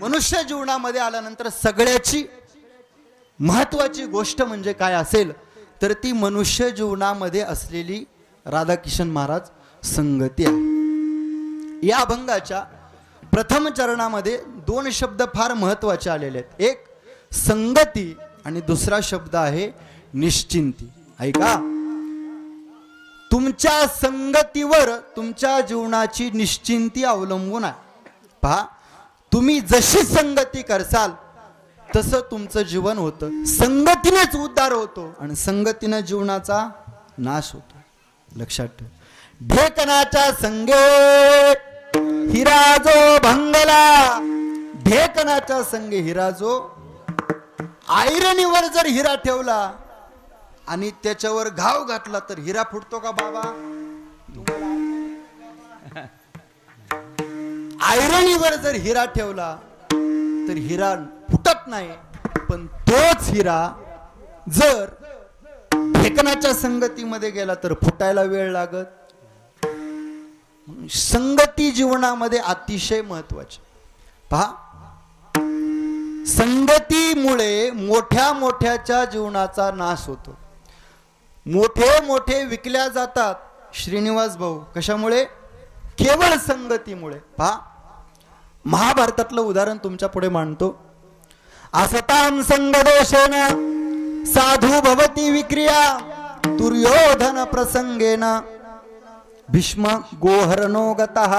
मनुष्य जीवनामध्ये आल्यानंतर सगळ्याची महत्वाची गोष्ट म्हणजे काय असेल तर ती मनुष्य जीवनामध्ये असलेली राधाकिशन महाराज संगती आहे. या अभंगाच्या प्रथम चरणामध्ये दोन शब्द फार महत्वाचे आलेले आहेत. एक संगती आणि दुसरा शब्द आहे निश्चिंती. ऐका, तुमच्या संगतीवर तुमच्या जीवनाची निश्चिंती अवलंबून आहे. पहा, तुम्ही जशी संगती करसाल तसं तुमचं जीवन होतं. संगतीनेच उद्धार होतो आणि संगतीने जीवनाचा नाश होतो. लक्षात ठेव. ढेकणाच्या संगे हिरा जो भंगला, ढेकणाच्या संगे हिरा जो, आयरणीवर जर हिरा ठेवला आणि त्याच्यावर घाव घातला तर हिरा फुटतो का बाबा? आयरणीवर जर हिरा ठेवला तर हिरा फुटत नाही. पण तोच हिरा जर ढेकणाच्या संगतीमध्ये गेला तर फुटायला वेळ लागत. संगती जीवनामध्ये अतिशय महत्वाची. पहा, संगतीमुळे मोठ्या मोठ्याच्या जीवनाचा नाश होतो. मोठे मोठे विकल्या जातात श्रीनिवास भाऊ. कशामुळे? केवळ संगतीमुळे. पहा, महाभारतातलं उदाहरण तुमच्या पुढे मांडतो. असतां संगदोषेन साधू भवती विक्रिया, दुर्योधन प्रसंगेन भीष्म गोहरणो गतः.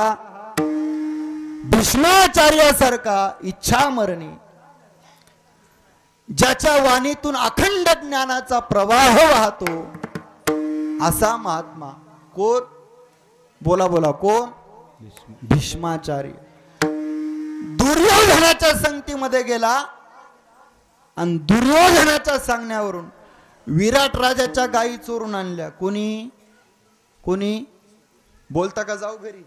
भीष्माचार्यासारखा इच्छा मरणी, ज्याच्या वाणीतून अखंड ज्ञानाचा प्रवाह वाहतो, असा महात्मा कोण? बोला बोला, कोण? भीष्माचार्य. दुर्योधनाच्या संगतीमध्ये गेला आणि दुर्योधनाच्या सांगण्यावरून विराट राजाच्या गायी चोरून आणल्या. कोणी? कोणी? बोलता का? जाऊ घरी.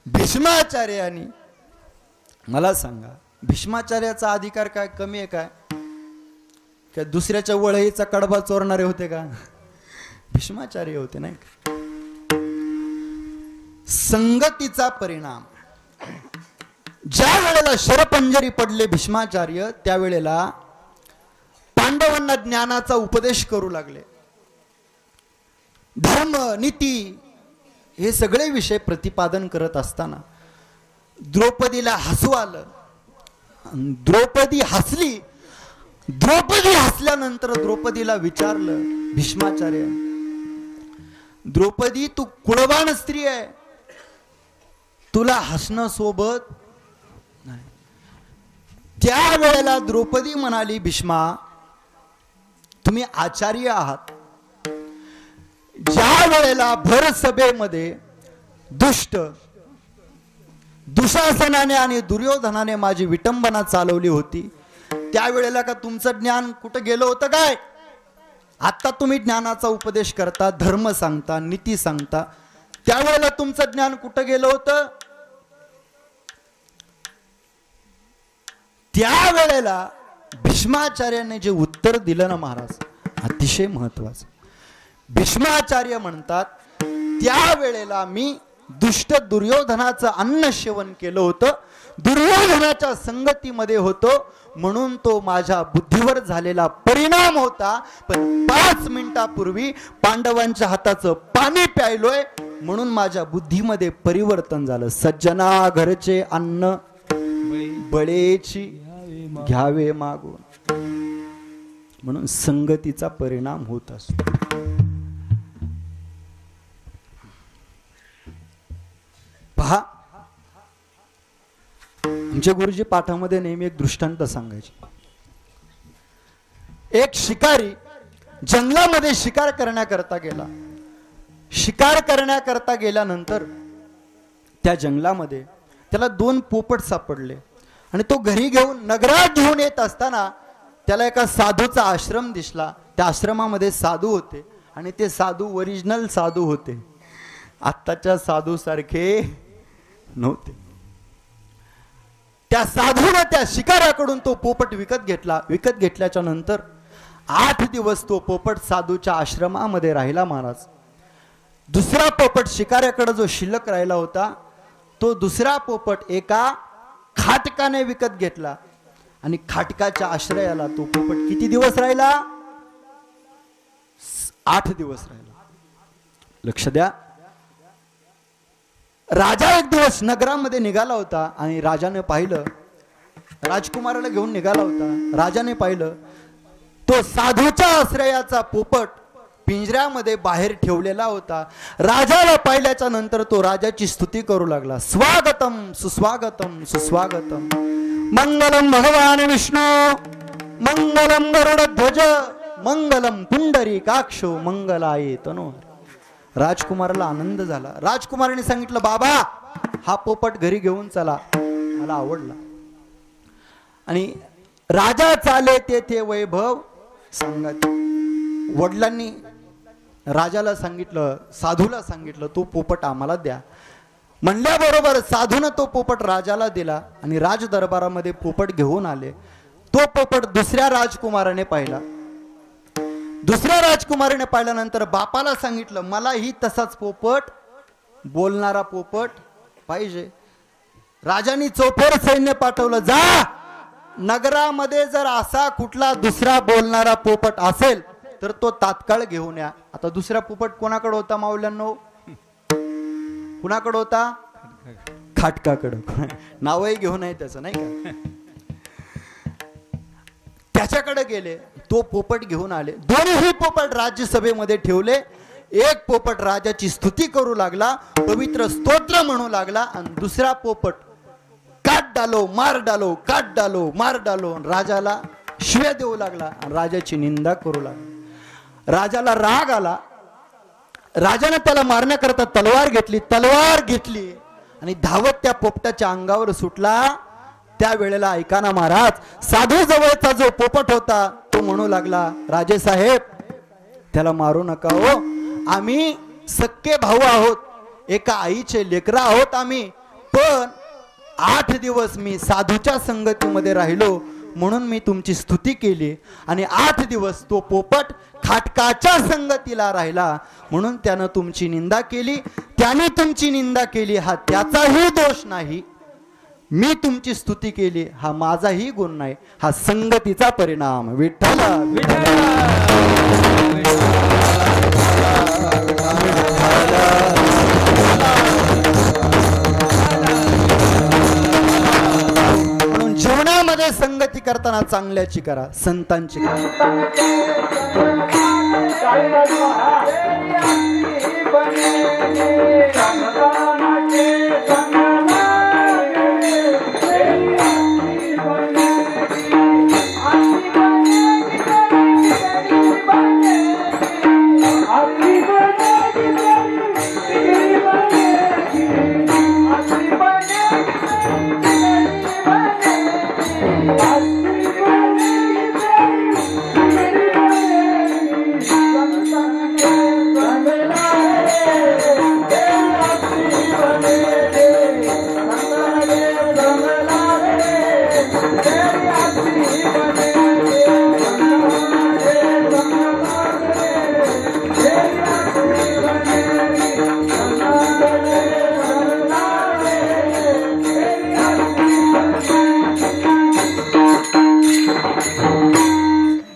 भीष्माचार्यानी. मला सांगा, भीष्माचार्याचा अधिकार काय कमी आहे काय? काय दुसऱ्याच्या वळईचा कडबा चोरणारे होते का? भीष्माचार्य होते नाही का? संगतीचा परिणाम. ज्या वेळेला शरपंजरी पडले भीष्माचार्य, त्यावेळेला पांडवांना ज्ञानाचा उपदेश करू लागले. धर्म, नीती हे सगळे विषय प्रतिपादन करत असताना द्रौपदीला हसू आलं. द्रौपदी हसली. द्रौपदी हसल्यानंतर द्रौपदीला विचारलं भीष्माचार्य, द्रौपदी तू कुळवाण स्त्री आहे, तुला हसणं सोबत नाही. त्या वेळेला द्रौपदी म्हणाली, भीष्मा तुम्ही आचार्य आहात. ज्या वेळेला भर सभेमध्ये दुशासनाने आणि दुर्योधनाने माझी विटंबना चालवली होती, त्यावेळेला का तुमचं ज्ञान कुठं गेलं होतं काय? आता तुम्ही ज्ञानाचा उपदेश करता, धर्म सांगता, नीती सांगता, त्यावेळेला तुमचं ज्ञान कुठं गेलं होतं? त्यावेळेला भीष्माचार्याने जे उत्तर दिलं ना महाराज, अतिशय महत्वाचं. भीष्माचार्य म्हणतात, त्यावेळेला मी दुष्ट दुर्योधनाचं अन्न सेवन केलं होतं, दुर्योधनाच्या संगतीमध्ये होतो, म्हणून तो माझ्या बुद्धीवर झालेला परिणाम होता. पण 5 मिनिटापूर्वी पांडवांच्या हाताचं पाणी प्यायलोय म्हणून माझ्या बुद्धीमध्ये परिवर्तन झालं. सज्जना घरचे अन्न बळेची घ्यावे मागून. म्हणून संगतीचा परिणाम होत असतो. पहा, आमचे गुरुजी पाठामध्ये नेहमी एक दृष्टांत सांगायचे. एक शिकारी जंगलामध्ये शिकार करण्याकरता गेला. शिकार करण्याकरता गेल्यानंतर त्या जंगलामध्ये त्याला 2 पोपट सापडले आणि तो घरी घेऊन नगरात घेऊन येत असताना त्याला एका साधूचा आश्रम दिसला. त्या आश्रमामध्ये साधू होते आणि ते साधू ओरिजिनल साधू होते, आत्ताच्या साधू सारखे नव्हते. त्या साधूने त्या शिकाऱ्याकडून तो पोपट विकत घेतला. विकत घेतल्याच्या नंतर 8 दिवस तो पोपट साधूच्या आश्रमामध्ये राहिला महाराज. दुसरा पोपट शिकाऱ्याकडे जो शिल्लक राहिला होता, तो दुसरा पोपट एका खाटकाने विकत घेतला आणि खाटकाच्या आश्रयाला तो पोपट किती दिवस राहिला? 8 दिवस राहिला. लक्ष द्या. राजा एक दिवस नगरामध्ये निघाला होता आणि राजाने पाहिलं, राजकुमाराला घेऊन निघाला होता. राजाने पाहिलं तो साधूच्या आश्रयाचा पोपट पिंजऱ्यामध्ये बाहेर ठेवलेला होता. राजाला पाहिल्याच्या नंतर तो राजाची स्तुती करू लागला. स्वागतम सुस्वागतम सुस्वागतम, मंगलम भगवान विष्णू, मंगलम गरुडध्वज, मंगलम पुंडरीकाक्षो, मंगलाये तनोहर. राजकुमाराला आनंद झाला. राजकुमाराने सांगितलं, बाबा हा पोपट घरी घेऊन चला, मला आवडला. आणि राजा चाले तेथे वैभव सांगत. वडिलांनी राजाला सांगितलं, साधूला सांगितलं, तो पोपट आम्हाला द्या. म्हणल्याबरोबर साधूनं तो पोपट राजाला दिला आणि राज दरबारामध्ये पोपट घेऊन आले. तो पोपट दुसऱ्या राजकुमाराने पाहिला. दुसऱ्या राजकुमारीने पाहिल्यानंतर बापाला सांगितलं, मलाही तसाच पोपट, बोलणारा पोपट पाहिजे. राजांनी चौफेर सैन्य पाठवलं, जा नगरामध्ये जर असा कुठला दुसरा बोलणारा पोपट असेल तर तो तात्काळ घेऊन या. आता दुसरा पोपट कोणाकडे होता माऊल्यांनो? कुणाकडे होता? खाटकाकडे. नावही घेऊन आहे त्याचं, नाही का? त्याच्याकडे गेले, तो पोपट घेऊन आले. दोन्ही पोपट राज्यसभेमध्ये ठेवले. एक पोपट राजाची स्तुती करू लागला, पवित्र स्तोत्र म्हणू लागला, आणि दुसरा पोपट काट डालो मार डालो, काट डालो मार डालो, राजाला शिव्या देऊ लागला, राजाची निंदा करू लागला. राजाला राग आला. राजाने त्याला मारण्याकरता तलवार घेतली आणि धावत त्या पोपटाच्या अंगावर सुटला. त्यावेळेला ऐका ना महाराज, साधू जवळचा जो पोपट होता तो म्हणू लागला, राजे साहेब त्याला मारू नका हो, आम्ही सक्के भाऊ आहोत, एका आईचे लेकरं आहोत आम्ही. पण 8 दिवस मी साधूच्या संगतीमध्ये राहिलो म्हणून मी तुमची स्तुती केली, आणि 8 दिवस तो पोपट खाटकाच्या संगतीला राहिला म्हणून त्यानं तुमची निंदा केली. त्याने तुमची निंदा केली हा त्याचाही दोष नाही. मी तुमची स्तुती केली हा माझाही गुण नाही. हा संगतीचा परिणाम. विठ्ठल म्हणून जीवनामध्ये संगती करताना चांगल्याची करा, संतांची करा.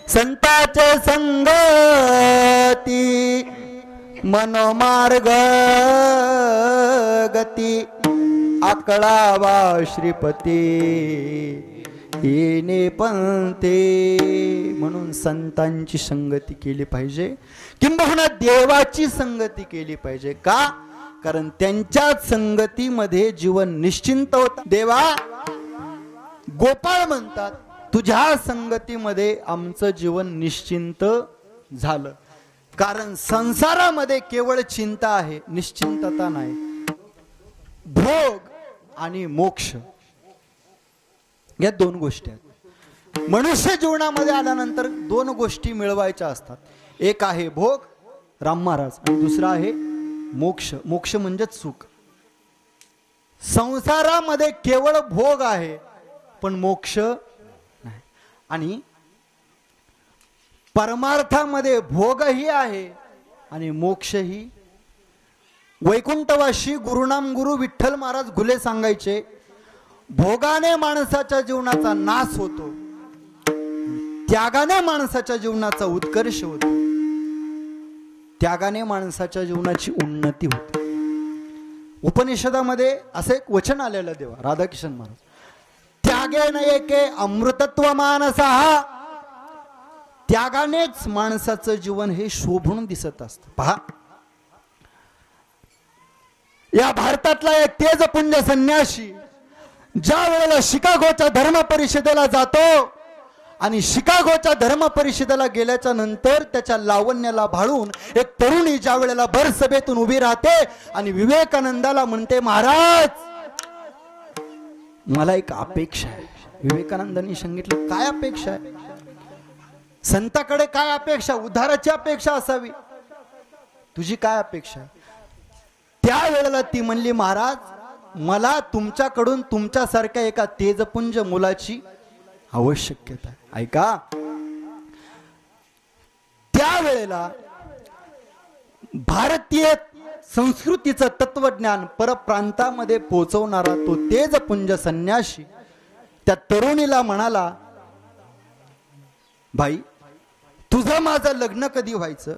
संताचे संगती मनोमार्ग गती, आकळावा श्रीपती येणे पंते. म्हणून संतांची संगती केली पाहिजे, किंबहुना देवाची संगती केली पाहिजे. का? कारण त्यांच्या संगतीमध्ये जीवन निश्चिंत होतं. देवा गोपाळ म्हणतात, तुझ्या संगतीमध्ये आमचं जीवन निश्चिंत झालं. कारण संसारामध्ये केवळ चिंता आहे, निश्चिंतता नाही. भोग आणि मोक्ष या 2 गोष्टी आहेत. मनुष्य जीवनामध्ये आल्यानंतर 2 गोष्टी मिळवायच्या असतात. एक आहे भोग, राम महाराज, आणि दुसरा आहे मोक्ष. मोक्ष म्हणजेच सुख. संसारामध्ये केवळ भोग आहे पण मोक्ष नाही. आणि परमार्थामध्ये भोगही आहे आणि मोक्षही. वैकुंठवासी गुरुनाम गुरु विठ्ठल महाराज घुले सांगायचे, भोगाने माणसाच्या जीवनाचा नाश होतो, त्यागाने माणसाच्या जीवनाचा उत्कर्ष होतो, त्यागाने माणसाच्या जीवनाची उन्नती होते. उपनिषदामध्ये असं एक वचन आलेलं देवा राधाकिशन महाराज, त्यागेन एके अमृतत्व मानसा. त्यागानेच माणसाचं जीवन हे शोभून दिसत असतं. पहा, या भारतातला एक तेजपुंज संन्यासी ज्या वेळेला शिकागोच्या धर्म परिषदेला जातो आणि शिकागोच्या धर्म परिषदेला गेल्याच्या नंतर त्याच्या लावण्याला भाळून एक तरुणी ज्या वेळेला भर सभेतून उभी राहते आणि विवेकानंदाला म्हणते, महाराज मला एक अपेक्षा आहे. विवेकानंदांनी सांगितलं, काय अपेक्षा आहे? संताकडे काय अपेक्षा? उद्धाराची अपेक्षा असावी. तुझी काय अपेक्षा आहे? त्या वेळेला ती म्हणली, महाराज मला तुमच्याकडून तुमच्यासारख्या एका तेजपुंज मुलाची आवश्यकता आहे. ऐका, त्यावेळेला भारतीय संस्कृतीचं तत्वज्ञान परप्रांतामध्ये पोहोचवणारा तो तेजपुंज संन्यासी त्या तरुणीला म्हणाला, बाई तुझं माझं लग्न कधी व्हायचं,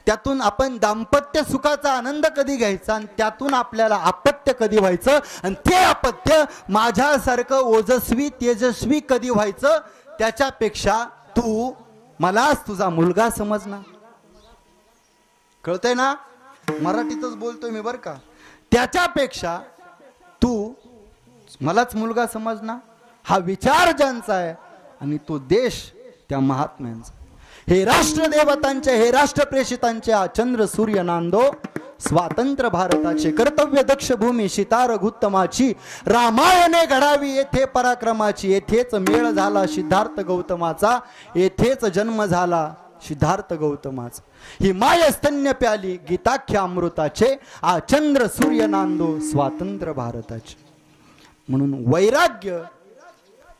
त्यातून आपण दाम्पत्य सुखाचा आनंद कधी घ्यायचा, आणि त्यातून आपल्याला अपत्य कधी व्हायचं, आणि ते अपत्य माझ्यासारखं ओजस्वी तेजस्वी कधी व्हायचं, त्याच्यापेक्षा तू मलाच तुझा मुलगा समजना. कळतंय ना? मराठीतच बोलतोय मी बरं का. त्याच्यापेक्षा तू मलाच मुलगा समजना, हा विचार ज्यांचा आहे आणि तो देश त्या महात्म्यांचा. हे राष्ट्रदेवतांचे, हे राष्ट्रप्रेषितांचे चंद्र सूर्य नांदो स्वातंत्र्य भारताचे. कर्तव्य दक्ष भूमी शितार गुत्तमाची, रामायणे घडावी येथे पराक्रमाची. येथेच मेळ झाला सिद्धार्थ गौतमाचा, येथेच जन्म झाला सिद्धार्थ गौतमाचा. ही माय स्तन्य प्याली गीताख्या अमृताचे, चंद्र सूर्य नांदो स्वातंत्र्य भारताचे. म्हणून वैराग्य,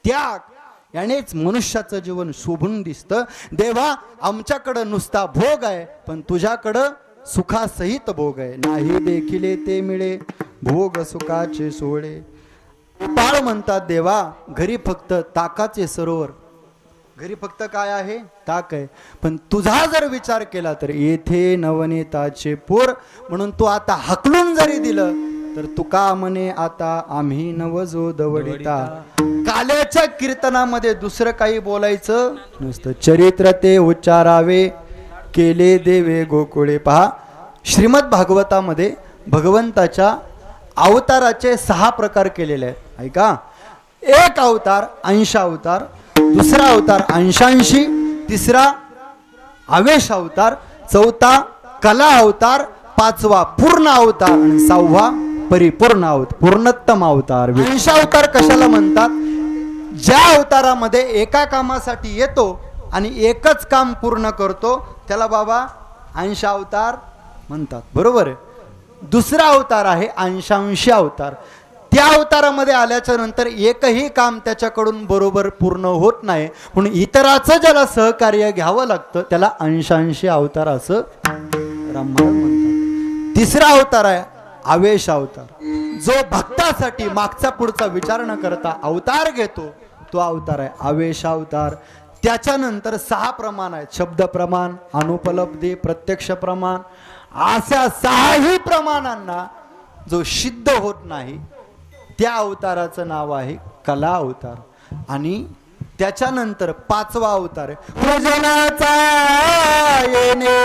त्याग यानेच मनुष्याचं जीवन शोभून दिसतं. देवा आमच्याकडं नुसता भोग आहे, पण तुझ्याकडं सुखासहित भोग आहे. नाही देखिले ते मिळे भोग सुखाचे सोळे. पाळ म्हणतात देवा, घरी फक्त ताकाचे सरोवर, घरी फक्त काय आहे? ताक आहे. पण तुझा जर विचार केला तर येथे नवनीताचे पोर. म्हणून तू आता हकलून जरी दिलं तर तुका म्हणे आता आम्ही नवजो दवडिता. काल्याच्या कीर्तनामध्ये दुसरं काही बोलायचं नुसतं. चरित्र ते उच्चारावे केले देवे गोकुळे. पहा, श्रीमद भागवतामध्ये भगवंताच्या अवताराचे 6 प्रकार केलेले आहेत. ऐका, एक अवतार अंश अवतार, दुसरा अवतार अंशांशी, तिसरा आवेश अवतार, चौथा कला अवतार, 5वा पूर्ण अवतार आणि 6वा परिपूर्ण अवतार, पूर्णोत्तम अवतार. अंश अवतार कशाला म्हणतात? ज्या अवतारामध्ये एका कामासाठी येतो आणि एकच काम पूर्ण करतो त्याला बाबा अंश अवतार म्हणतात. बरोबर आहे. दुसरा अवतार आहे अंशांशी अवतार. त्या अवतारामध्ये आल्याच्या नंतर एकही काम त्याच्याकडून बरोबर पूर्ण होत नाही, म्हणून इतराचं ज्याला सहकार्य घ्यावं लागतं त्याला अंशांशी अवतार असं राममहाराज म्हणतात. तिसरा अवतार आहे आवेश अवतार. जो भक्तासाठी मागचा पुढचा विचार न करता अवतार घेतो तो अवतार आहे आवेश अवतार. त्याच्यानंतर 6 प्रमाण आहेत. शब्द प्रमाण, अनुपलब्धी, प्रत्यक्ष प्रमाण. अशा 6ही प्रमाणांना जो सिद्ध होत नाही त्या अवताराचं नाव आहे कला अवतार. आणि त्याच्यानंतर 5वा अवतार आहे पूजनाचा येणे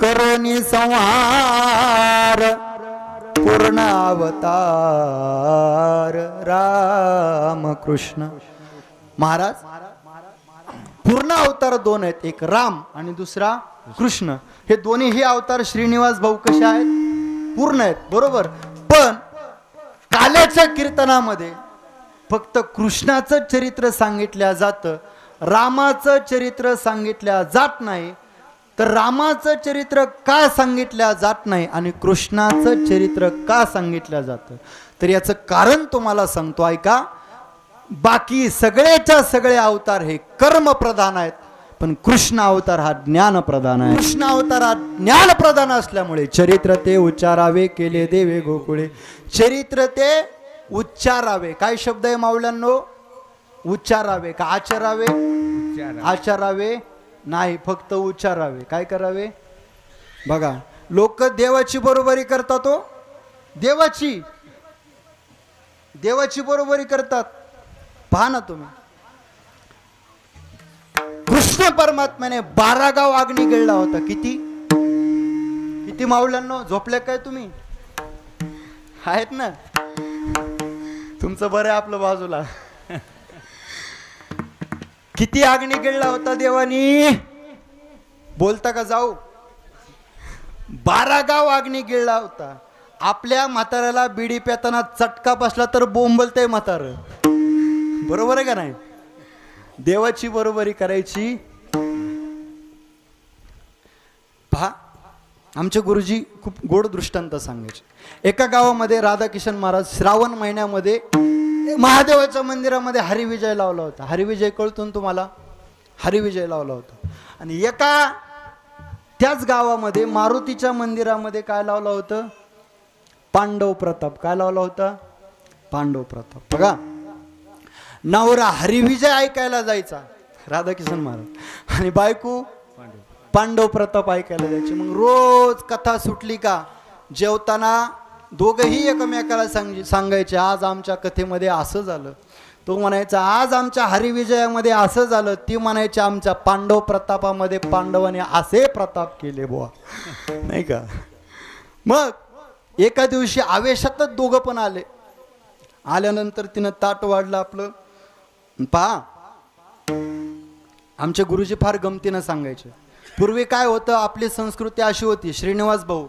करोनी संहार. पूर्ण अवतार रामकृष्ण महाराज. पूर्ण अवतार 2 आहेत, एक राम आणि दुसरा कृष्ण. हे दोन्ही अवतार श्रीनिवास भाऊ कसे आहेत? पूर्ण आहेत. बरोबर. पण काल्याच्या कीर्तनामध्ये फक्त कृष्णाचं चरित्र सांगितलं जातं, रामाचं चरित्र सांगितलं जात नाही. तर रामाचं चरित्र का सांगितलं जात नाही आणि कृष्णाचं चरित्र का सांगितलं जातं? तर याचं कारण तुम्हाला सांगतो, ऐका. बाकी सगळेच्या सगळे अवतार हे कर्म प्रधान आहेत, पण कृष्ण अवतार हा ज्ञान प्रदान आहे. कृष्ण अवतार हा ज्ञान प्रदान असल्यामुळे चरित्र ते उच्चारावे केले देवे गोकुळे. चरित्र ते उच्चारावे. काय शब्द आहे माऊल्यांनो? उच्चारावे. का आचरावे? आचरावे नाही, फक्त उच्चारावे. काय करावे? बघा, लोक देवाची बरोबरी करतात. हो, देवाची बरोबरी करतात. पहा ना तुम्ही, कृष्ण परमात्म्याने 12 गाव अग्नी गिळला होता. किती माऊल्यांनो? झोपले काय तुम्ही? आहेत ना? तुमचं बरं आहे आपलं बाजूला. किती अग्नी गिळला होता देवानी? बोलता का जाऊ? 12 गाव अग्नी गिळला होता. आपल्या म्हाताऱ्याला बिडी पेताना चटका बसला तर बोंबलतंय म्हातार. बरोबर आहे का नाही? देवाची बरोबरी करायची. पहा, आमचे गुरुजी खूप गोड दृष्टांत सांगायचे. एका गावामध्ये राधाकिशन महाराज श्रावण महिन्यामध्ये महादेवाच्या मंदिरामध्ये हरिविजय लावला होता. हरिविजय कळतो ना तुम्हाला? हरिविजय लावला होता. आणि एका त्याच गावामध्ये मारुतीच्या मंदिरामध्ये काय लावलं होतं? पांडव प्रताप. काय लावला होता? पांडव प्रताप. बघा, नवरा हरिविजय ऐकायला जायचा राधाकिशन महाराज, आणि बायको पांडव प्रताप ऐकायला जायची. मग रोज कथा सुटली का जेवताना दोघंही एकमेकाला सांगायचे, आज आमच्या कथेमध्ये असं झालं. तो म्हणायचा, आज आमच्या हरिविजयामध्ये असं झालं. ती म्हणायची, आमच्या पांडव प्रतापामध्ये पांडवाने असे प्रताप केले बुवा. नाही का? मग एका दिवशी आवेशातच दोघं पण आले. आल्यानंतर तिनं ताट वाढलं आपलं. पहा, आमचे गुरुजी फार गमतीनं सांगायचे. पूर्वी काय होतं, आपली संस्कृती अशी होती, श्रीनिवास भाऊ,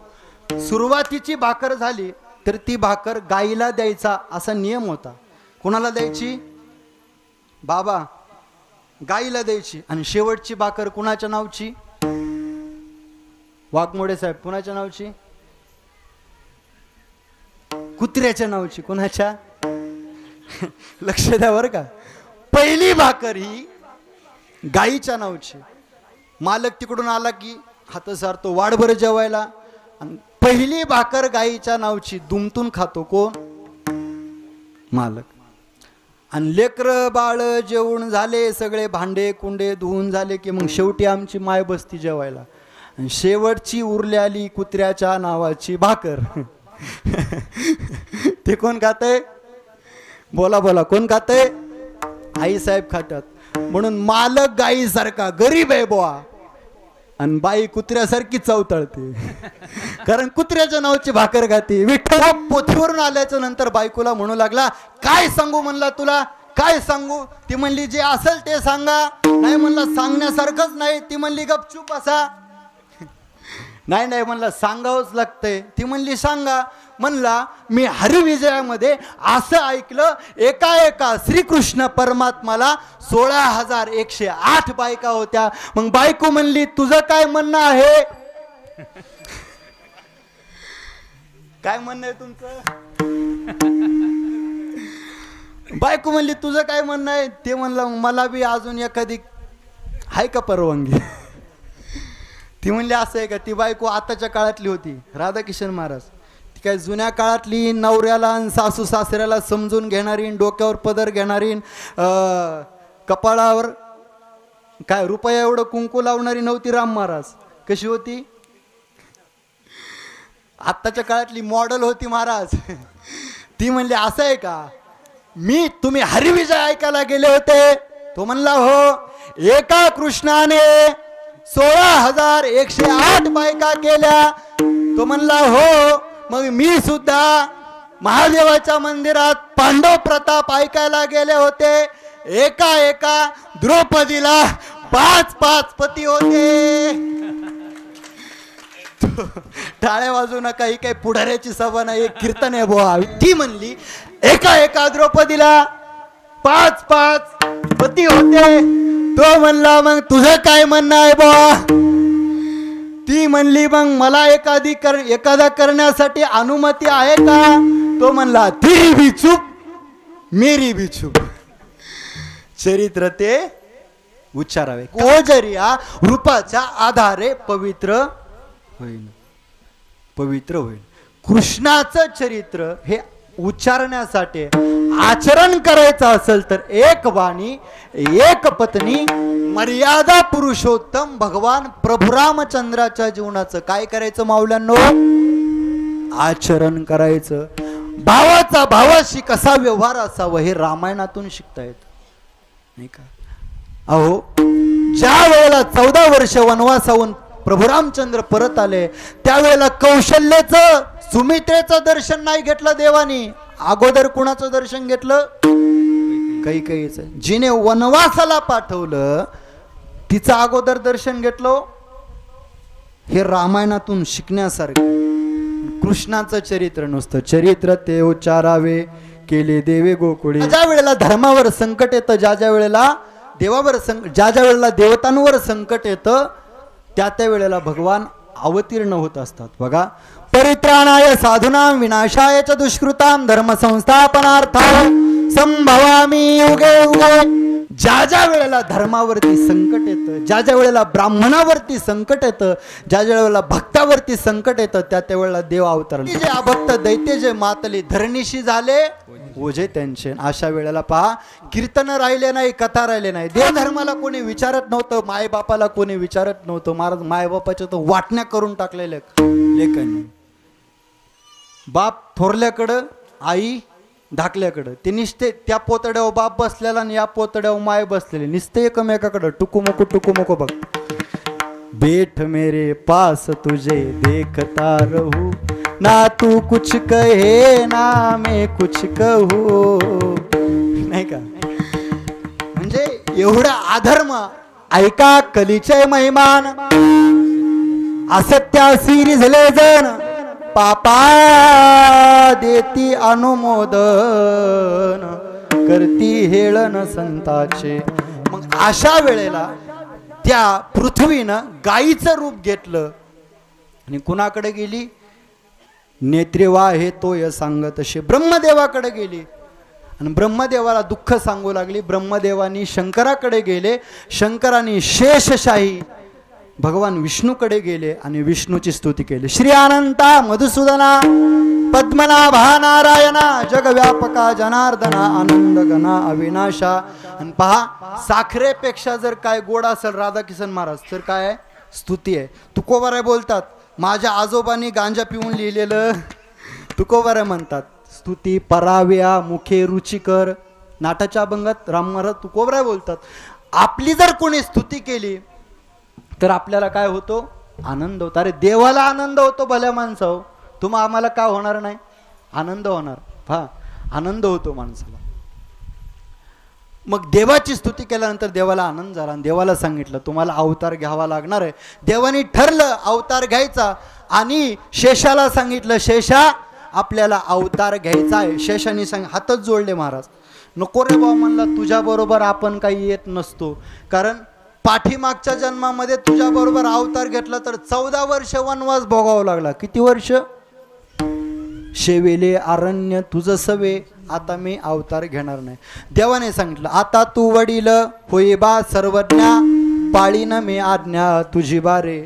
सुरुवातीची भाकर झाली तर ती भाकर गाईला द्यायचा असा नियम होता. कोणाला द्यायची? बाबा, गाईला द्यायची. आणि शेवटची भाकर कुणाच्या नावची? वाघमोडे साहेब, कुणाच्या नावची? कुत्र्याच्या नावची. कुणाच्या? लक्ष द्या बरं का. पहिली भाकर ही गाईच्या नावची. मालक तिकडून आला की हात सारतो, वाढभर जेवायला. आणि पहिली भाकर गाईच्या नावची. दुमतून खातो कोण? मालक. आणि लेकर बाळ जेवून झाले, सगळे भांडे कुंडे धुवून झाले की मग शेवटी आमची माय बसती जेवायला. आणि शेवटची उरलेली कुत्र्याच्या नावाची भाकर ते कोण खातंय? बोला बोला, कोण खातंय? आई साहेब खातात. म्हणून मालक गाईसारखा गरीब आहे बुवा, आणि बाई कुत्र्यासारखी चवतळते. कारण कुत्र्याच्या नावाची भाकर खाते. विठ्ठल पोथीवरून आल्याच्या नंतर बायकोला म्हणू लागला, काय सांगू म्हणला तुला? काय सांगू? ती म्हणली, जे असेल ते सांगा. नाही म्हणला, सांगण्यासारखंच नाही. ती म्हणली, गपचूप असा. नाही म्हणला, सांगावंच लागतंय. ती म्हणली, सांगा. म्हणला, मी हरिविजयामध्ये असं ऐकलं, एका श्रीकृष्ण परमात्माला 16,108 बायका होत्या. मग बायको म्हणली, तुझं काय म्हणणं आहे? काय म्हणणं आहे तुमचं? बायको म्हणली, तुझं काय म्हणणं आहे? ते म्हणलं, मला बी अजून एखादी आहे का परवानगी? ती म्हणली, असं आहे का? ती बायको आताच्या काळातली होती, राधाकिशन महाराज. ती काय जुन्या काळातली, नवऱ्याला आणि सासू सासऱ्याला समजून घेणारी, डोक्यावर पदर घेणारी, कपाळावर काय रुपया एवढं कुंकू लावणारी नव्हती. राम महाराज कशी होती? आत्ताच्या काळातली मॉडेल होती महाराज. ती म्हणली, असं आहे का? तुम्ही हरिविजय ऐकायला गेले होते? तो म्हणला, हो. एका कृष्णाने 16,108 बायका केल्या. तो म्हणला, हो. मग मी सुद्धा महादेवाच्या मंदिरात पांडव प्रताप ऐकायला गेले होते. एका द्रौपदीला 5 पती होते. टाळ्या वाजू नका, ही काही पुढाऱ्याची सभा नाही, एक कीर्तन आहे बुवा. ती म्हणली, एका द्रौपदीला 5 पती होते. तो म्हणला, मग तुझं काय म्हणणं आहे बुवा? ती म्हणली, मग मला एखादा करण्यासाठी अनुमती आहे का? तो म्हणला, तेरी भी चूप मेरी भी चूप. चरित्र ते उच्चारावे. ओजरिया रूपाच्या आधारे पवित्र होईल, पवित्र होईल. कृष्णाचं चरित्र हे उच्चारण्यासाठी आचरण करायचं असेल तर एक वाणी एक पत्नी मर्यादा पुरुषोत्तम भगवान प्रभू रामचंद्राच्या जीवनाचं काय करायचं माऊल्यांनो? आचरण करायचं. भावाचा भावाशी कसा व्यवहार असावा हे रामायणातून शिकता येत नाही का? अहो, ज्या वेळेला 14 वर्ष वनवासाहून प्रभू रामचंद्र परत आले त्यावेळेला कौशल्याचं सुमित्रेचं दर्शन नाही घेतलं देवानी. अगोदर कुणाचं दर्शन घेतलं? कैकेयीचं. जिने वनवासाला पाठवलं तिचं अगोदर दर्शन घेतलं. हे रामायणातून शिकण्यासारखं. कृष्णाचं चरित्र नुसतं चरित्र ते उच्चारावे केले देवे गोकुळी. ज्या वेळेला धर्मावर संकट येतं, ज्या ज्या वेळेला देवावर ज्या ज्या वेळेला देवतांवर संकट येतं त्या वेळेला भगवान अवतीर्ण होत असतात. बघा, परित्राणाय साधूनां विनाशाय च दुष्कृतां धर्म संस्थापनार्थाय संभवामी युगे युगे. ज्या ज्या वेळेला धर्मावरती संकट येतं, ज्या ज्या वेळेला ब्राह्मणावरती संकट येतं, ज्या ज्या वेळेला भक्तावरती संकट येतं त्या वेळेला देव अवतरले. जे अभक्त दैत्य जे मातले धरणीशी झाले ओझे त्यांचे. अशा वेळेला पहा, कीर्तन राहिले नाही, कथा राहिले नाही. देव धर्माला कोणी विचारत नव्हतं, मायबापाला कोणी विचारत नव्हतं. महाराज मायबापाच्या तर वाटण्या करून टाकलेल्या लेखांनी. बाप थोरल्याकडं, आई धाकल्याकडं. ते निसते त्या पोतड्यावर बाप बसलेला आणि या पोतड्यावर माय बसलेले, निसते एकमेकाकडं टुकुमुकू बघ. बैठ मेरे पास तुझे देखता रहूं ना तू कुछ कहे ना मैं कुछ कहूं. नाही का? म्हणजे एवढा अधर्म. ऐका कलीचे महिमान असत्यासी रिझले जण पापा देती अनुमोदन करती हेळन संताचे. मग अशा वेळेला त्या पृथ्वीनं गायीचं रूप घेतलं आणि कुणाकडे गेली? नेत्रेवा हे तोय सांगत असे ब्रह्मदेवाकडे गेली आणि ब्रह्मदेवाला दुःख सांगू लागली. ब्रह्मदेवानी शंकराकडे गेले, शंकराने शेषशाही भगवान विष्णूकडे गेले आणि विष्णूची स्तुती केली. श्री अनंता मधुसूदना पद्मनाभा नारायणा जगव्यापका जनार्दना आनंद गणा अविनाशा. आणि पहा, साखरेपेक्षा जर काय गोड असेल राधाकिशन महाराज तर काय स्तुती आहे. तुकोबाराय बोलतात, माझ्या आजोबांनी गांजा पिऊन लिहिलेलं तुकोबाराय म्हणतात. स्तुती पराव्या मुखे रुचिकर. नाटाच्या अभंगात राम महाराज तुकोबाराय बोलतात, आपली जर कोणी स्तुती केली तर आपल्याला काय होतो? आनंद होतो. अरे देवाला आनंद होतो भल्या माणसाहो, तुम्हा आम्हाला काय होणार नाही? आनंद होणार. हा, आनंद होतो माणसाला. मग देवाची स्तुती केल्यानंतर देवाला आनंद झाला आणि देवाला सांगितलं तुम्हाला अवतार घ्यावा लागणार आहे. देवानी ठरलं अवतार घ्यायचा आणि शेषाला सांगितलं शेषा आपल्याला अवतार घ्यायचा आहे. शेषाने हातच जोडले महाराज. नको रे बाबा म्हणला, तुझ्या बरोबर आपण काही येत नसतो. कारण पाठीमागच्या जन्मामध्ये तुझ्या बरोबर अवतार घेतला तर 14 वर्ष वनवास भोगावा लागला. किती वर्ष? शेवेले अरण्य तुझ सवे, आता मी अवतार घेणार नाही. देवाने सांगितलं आता तू वडील होई बा सर्वज्ञा, पाळीन मी आज्ञा तुझी बारे.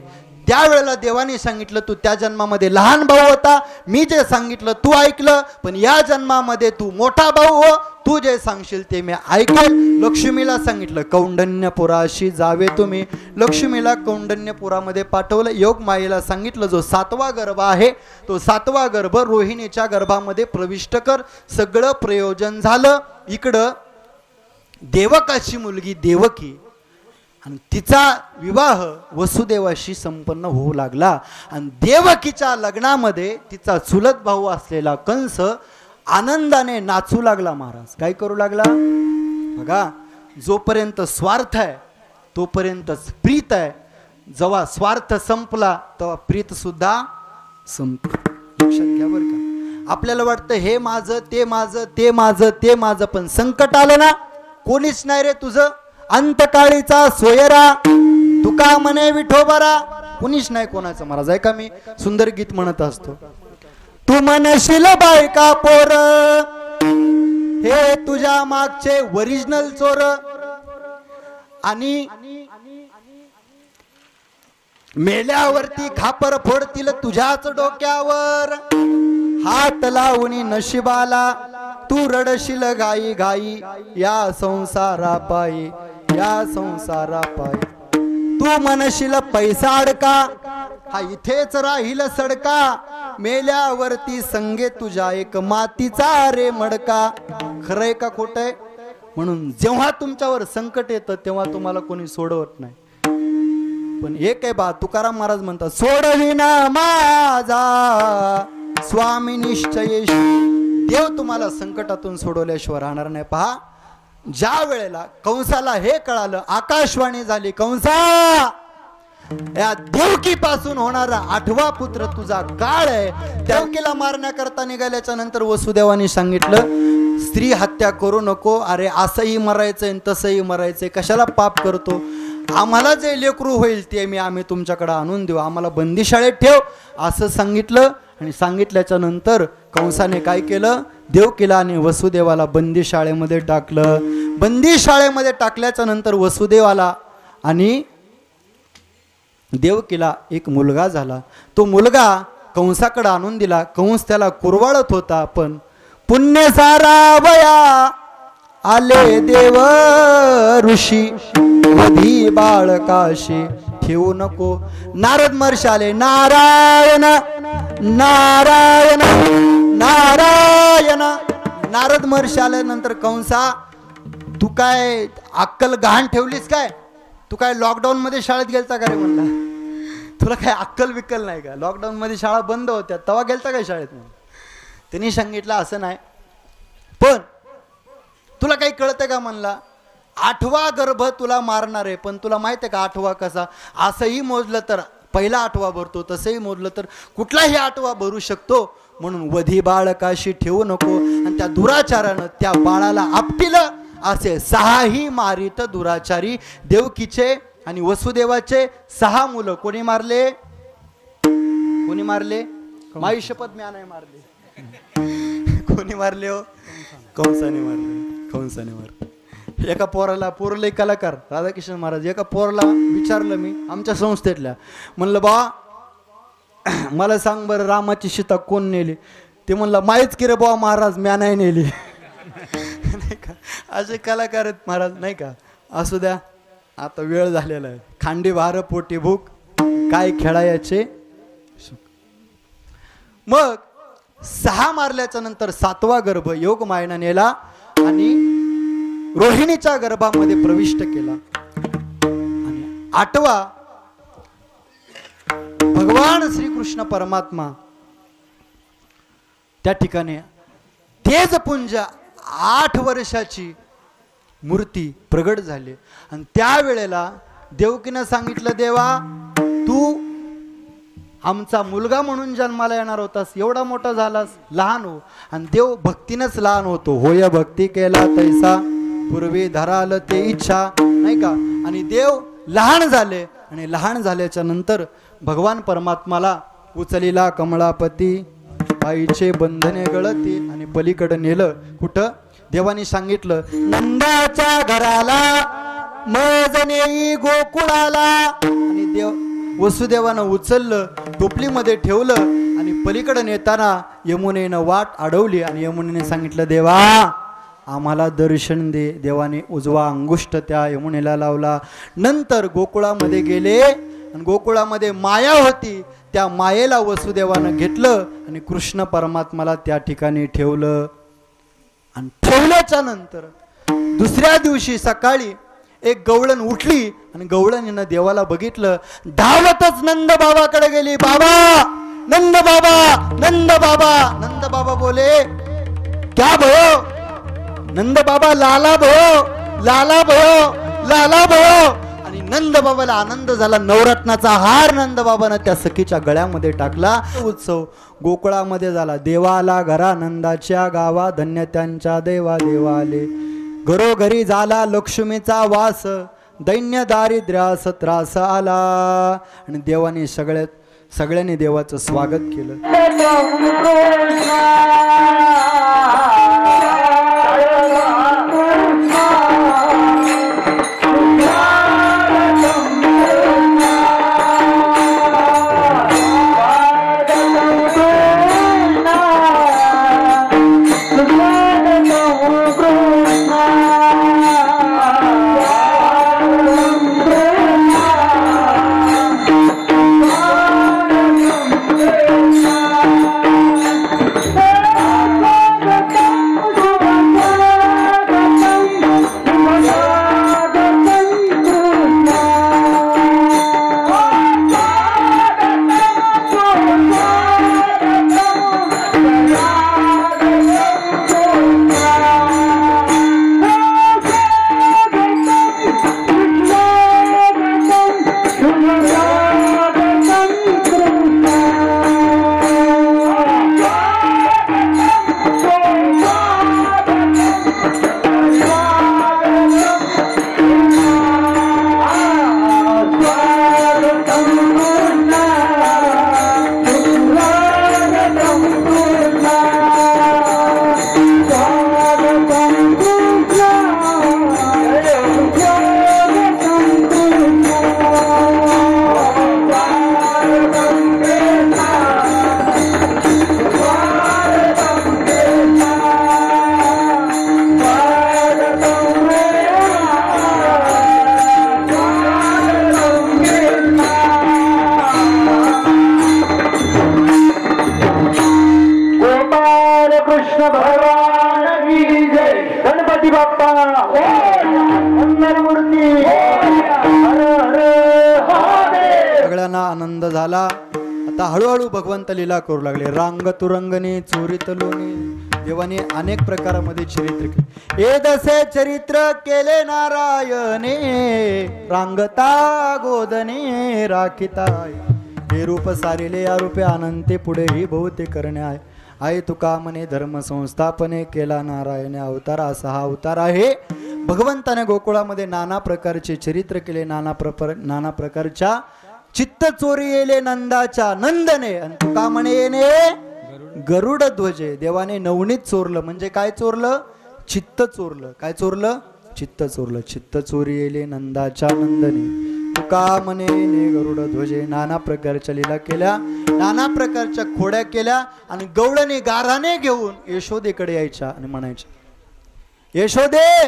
त्यावेळेला देवाने सांगितलं तू त्या जन्मामध्ये लहान भाऊ होता, मी जे सांगितलं तू ऐकलं, पण या जन्मामध्ये तू मोठा भाऊ हो, तू जे सांगशील ते मी ऐकेल. लक्ष्मीला सांगितलं कौंडण्यपुराशी जावे तुम्ही. लक्ष्मीला कौंडण्यपुरामध्ये पाठवलं. योग मायेला सांगितलं जो 7वा गर्भ आहे तो 7वा गर्भ रोहिणीच्या गर्भामध्ये प्रविष्ट कर. सगळं प्रयोजन झालं. इकडं देवकाची मुलगी देवकी आणि तिचा विवाह वसुदेवाशी संपन्न होऊ लागला. आणि देवकीच्या लग्नामध्ये तिचा चुलत भाऊ असलेला कंस आनंदाने नाचू लागला. महाराज काय करू लागला? बघा, जोपर्यंत स्वार्थ आहे तोपर्यंतच प्रीत आहे. जेव्हा स्वार्थ संपला तेव्हा प्रीत सुद्धा संपली. लक्षात घ्या बरं का. आपल्याला वाटतं हे माझं ते माझं ते माझं ते माझं, पण संकट आलं ना कोणीच नाही रे तुझं. अंतकाळीचा सोयरा तुका म्हणे विठोबरा, कोणीच नाही कोणाचं. महाराज आहे का, मी सुंदर गीत म्हणत असतो. तू म्हणशील बायका पोर हे तुझ्या मागचे ओरिजिनल चोर. आणि मेल्यावरती खापर फोडतील तुझ्याच डोक्यावर, हात लावून नशिबाला तू रडशील गाई गाई, या संसारा पायी, या संसारा पायी. तू म्हणशील पैसा अडका, हा इथेच राहील सडका, मेल्यावरती संगे तुझ्या एक मातीचा रे मडका. खरंय का खोटंय? म्हणून जेव्हा तुमच्यावर संकट येतं तेव्हा तुम्हाला कोणी सोडवत नाही. पण एक आहे बा, तुकाराम महाराज म्हणतात, सोडविना माझा स्वामी निश्चयेश. देव तुम्हाला संकटातून सोडवल्याशिवाय राहणार नाही. पहा, ज्या वेळेला कंसाला हे कळालं, आकाशवाणी झाली, कंसा या देवकी पासून होणारा 8वा पुत्र तुझा काळ आहे. देवकीला मारण्याकरता निघाल्याच्या नंतर वसुदेवाने सांगितलं, स्त्री हत्या करू नको. अरे असंही मरायचंय तसंही मरायचंय, कशाला पाप करतो? आम्हाला जे लेकरू होईल ते आम्ही तुमच्याकडे आणून देऊ, आम्हाला बंदीशाळेत ठेव असं सांगितलं. आणि सांगितल्याच्या नंतर कंसाने काय केलं, देवकीला आणि वसुदेवाला बंदीशाळेमध्ये टाकलं. बंदीशाळेमध्ये टाकल्याच्या नंतर वसुदेवाला आणि देवकीला एक मुलगा झाला. तो मुलगा कंसाकडे आणून दिला. कंस त्याला कुरवाळत होता, पण पुण्य सारावया आले देव ऋषी, मधी बाळकाशी ठेवू नको. नारद महर्षी आले, नारायण नारायण नारायण. नारद महर्षी आल्यानंतर, कंसा तू काय अक्कल गहाण ठेवलीस काय? तू काय लॉकडाऊन मध्ये शाळेत गेलता का रे? म्हणला, तुला काय अक्कल विक्कल नाही का? लॉकडाऊन मध्ये शाळा बंद होत्या तेव्हा गेलता काय शाळेत? त्यांनी सांगितलं असं नाही, पण तुला काही कळतंय का? म्हणला, 8वा गर्भ तुला मारणार आहे, पण तुला माहिती आहे का 8वा कसा? असंही मोजलं तर पहिला 8वा भरतो, तसंही मोजलं तर कुठलाही 8वा भरू शकतो. म्हणून वधी बाळकाशी ठेवू नको. आणि त्या दुराचारानं त्या बाळाला आपटिलं. असे 6ही मारित दुराचारी. देवकीचे आणि वसुदेवाचे 6 मुलं कोणी मारले? कोणी मारले? माई शपथ म्या नाही मारले. कोणी मारले हो? कंसाने मारले. कंसाने मारले. एका पोराला कलाकार राधाकृष्ण महाराज, एका पोराला विचारलं मी आमच्या संस्थेतल्या, म्हणलं बा मला सांग बरं, रामाची सीता कोण नेली? ते म्हणलं, माहीच की रे बा महाराज, म्या नाही नेली. नाही का? असे कलाकार आहेत महाराज, नाही का? असू द्या, आता वेळ झालेला आहे. खांडी भार पोटी भूक, काय खेळायचे. मग 6 मारल्याच्या नंतर 7वा गर्भ योगमायेने नेला आणि रोहिणीच्या गर्भामध्ये प्रविष्ट केला. आणि 8वा भगवान श्रीकृष्ण परमात्मा त्या ठिकाणी तेजपुंज 8 वर्षाची मूर्ती प्रगट झाली. आणि त्यावेळेला देवकीनं सांगितलं, देवा तू आमचा मुलगा म्हणून जन्माला येणार होतास, एवढा मोठा झालास, लहान हो. आणि देव भक्तीनंच लहान होतो. होय भक्ती केला तैसा पूर्वी धराल ते इच्छा, नाही का? आणि देव लहान झाले. आणि लहान झाल्याच्या नंतर भगवान परमात्माला उचलिला कमळापती, आईचे बंधने गळती आणि पलीकडे नेलं. कुठं? देवानी सांगितलं, नंदाच्या घराला मज नेई गोकुळाला. आणि देव वसुदेवानं उचललं, टोपलीमध्ये ठेवलं आणि पलीकडे नेताना यमुनेनं वाट अडवली. आणि यमुनेने सांगितलं, देवा आम्हाला दर्शन दे. देवाने उजवा अंगुष्ठ त्या यमुनेला लावला. नंतर गोकुळामध्ये गेले आणि गोकुळामध्ये माया होती. त्या मायेला वसुदेवानं घेतलं आणि कृष्ण परमात्माला त्या ठिकाणी ठेवलं. आणि ठेवल्याच्या नंतर दुसऱ्या दिवशी सकाळी एक गवळण उठली आणि गवळणीनं देवाला बघितलं. धावतच नंद बाबाकडे गेली. बाबा, नंद बाबा, नंद बाबा. नंद बाबा बोले, क्या भयो? नंद बाबा, लाला भयो, लाला भयो, लाला भयो. आणि नंद बाबाला आनंद झाला. नवरत्नाचा हार नंद बाबानं त्या सखीच्या गळ्यामध्ये टाकला. उत्सव गोकुळामध्ये झाला. देवाला घरा नंदाच्या गावा, धन्य त्यांच्या देवा देवाले. घरोघरी झाला लक्ष्मीचा वास, दैन्य दारिद्र्यास त्रास आला. आणि देवाने सगळ्यांनी देवाचं स्वागत केलं. Yeah. गणपती बाप्पा मंगलमूर्ती हर हर महादेव. सगळ्यांना आनंद झाला. आता हळूहळू भगवंत लीला करू लागले. रांग तुरंगणे चोरीत लोणी. देवाने अनेक प्रकारामध्ये चरित्र केले. एदसे चरित्र केले नारायणे रांगता गोदने राखिताय. हे रूप सारिले या रूपे अनंते पुढे ही बहुते करणे आहे. आई तुका म्हणे धर्म संस्थापने केला नारायणे अवतार. असा हा अवतार आहे. भगवंताने गोकुळामध्ये नाना प्रकारचे चरित्र केले. नाना प्रकारच्या चित्त चोरी येले नंदाच्या नंदने. आणि तुका म्हणे येणे गरुड ध्वजे. देवाने नवनीत चोरलं. म्हणजे काय चोरलं? चित्त चोरलं. काय चोरलं? चित्त चोरलं. चित्त चोरी येले नंदाच्या नंदने. तुका म्हणे गरुड ध्वजे. नाना प्रकारच्या लीला केल्या. नाना प्रकारच्या खोड्या केल्या. आणि गवळणी गाराने घेऊन यशोदेकडे यायच्या आणि म्हणायच्या, यशोदे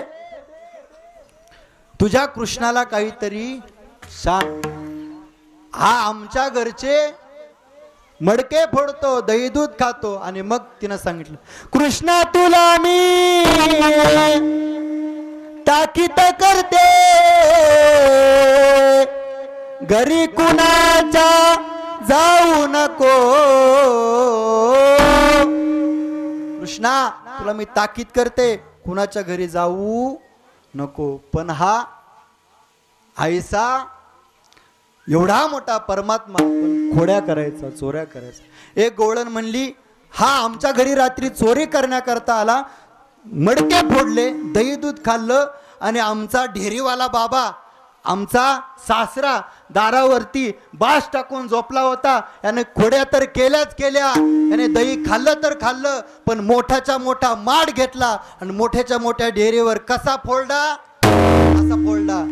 तुझ्या कृष्णाला काहीतरी सांग. हा आमच्या घरचे मडके फोडतो, दही दूध खातो. आणि मग तिनं सांगितलं, कृष्णा तुला मी ताकीद करते घरी कुणाच्या जाऊ नको. कृष्णा तुला मी ताकीद करते कुणाच्या घरी जाऊ नको. पण हा आईसा एवढा मोठा परमात्मा पण खोड्या करायचा, चोऱ्या करायचा. एक गोवळण म्हणली, हा आमच्या घरी रात्री चोरी करण्याकरता आला, मडके फोडले, दही दूध खाल्लं. आणि आमचा ढेरीवाला बाबा, आमचा सासरा दारावरती बास टाकून झोपला होता. याने खोड्या तर केल्याच केल्या, याने दही खाल्लं तर खाल्लं, पण मोठ्याच्या मोठा माठ घेतला आणि मोठ्याच्या मोठ्या ढेरीवर कसा फोडला, असा फोडला.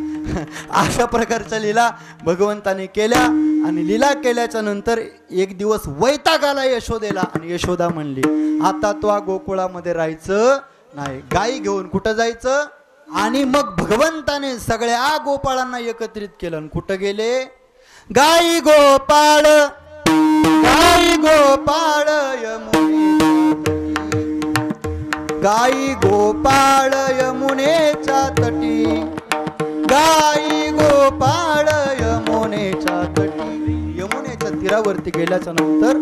अशा प्रकारच्या लीला भगवंताने केल्या. आणि लीला केल्याच्या नंतर एक दिवस वैताग आला यशोदेला. आणि यशोदा म्हणली, आता तो गोकुळामध्ये राहायचं नाही, गाई घेऊन कुठं जायचं. आणि मग भगवंताने सगळ्या गोपाळांना एकत्रित केलं. आणि कुठं गेले? गाई गोपाळ, गाई गोपाळ यमुने, गाई गोपाळ यमुनेच्या तटी, गाई गोपाळ यमुनेच्या तटी. यमुनेच्या तीरावरती गेल्याच्या नंतर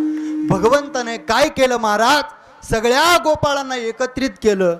भगवंताने काय केलं महाराज? सगळ्या गोपाळांना एकत्रित केलं.